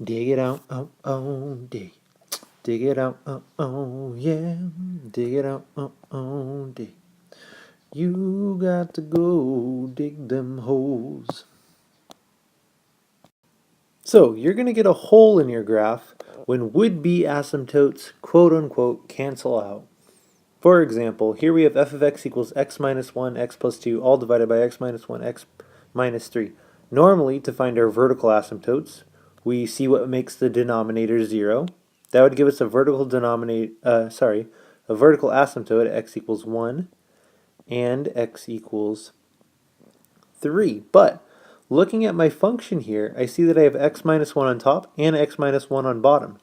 Dig it out, oh, oh, dig. Dig it out, oh, oh, yeah. Dig it out, oh, oh, dig. You got to go dig them holes. So, you're going to get a hole in your graph when would-be asymptotes, quote-unquote, cancel out. For example, here we have f of x equals x minus 1, x plus 2, all divided by x minus 1, x minus 3. Normally, to find our vertical asymptotes, we see what makes the denominator 0. That would give us a vertical a vertical asymptote at x equals 1 and x equals 3. But looking at my function here, I see that I have x minus 1 on top and x minus 1 on bottom.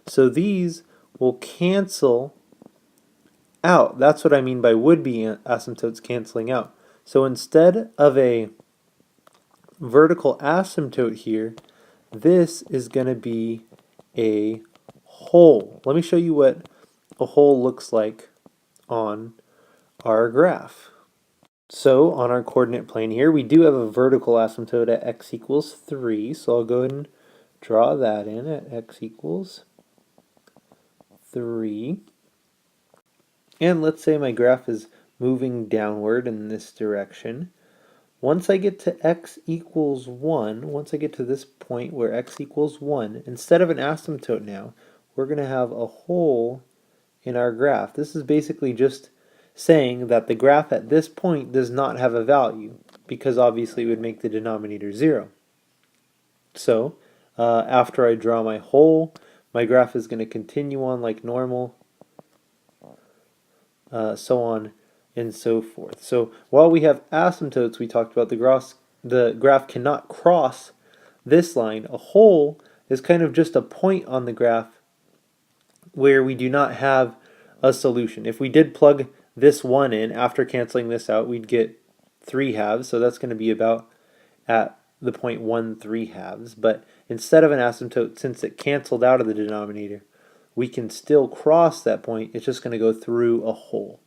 So these will cancel out. That's what I mean by would-be asymptotes canceling out. So instead of a vertical asymptote here, this is going to be a hole. Let me show you what a hole looks like on our graph. So on our coordinate plane here, we do have a vertical asymptote at x equals 3. So I'll go ahead and draw that in at x equals 3. And let's say my graph is moving downward in this direction. Once I get to x equals 1, once I get to this point where x equals 1, instead of an asymptote now, we're going to have a hole in our graph. This is basically just saying that the graph at this point does not have a value, because obviously it would make the denominator 0. So, after I draw my hole, my graph is going to continue on like normal, so on and so forth. So while we have asymptotes, we talked about the graph cannot cross this line. A hole is kind of just a point on the graph where we do not have a solution. If we did plug this 1 in after canceling this out, we'd get 3 halves, so that's going to be about at the point 1 3 halves. But instead of an asymptote, since it canceled out of the denominator, we can still cross that point. It's just going to go through a hole.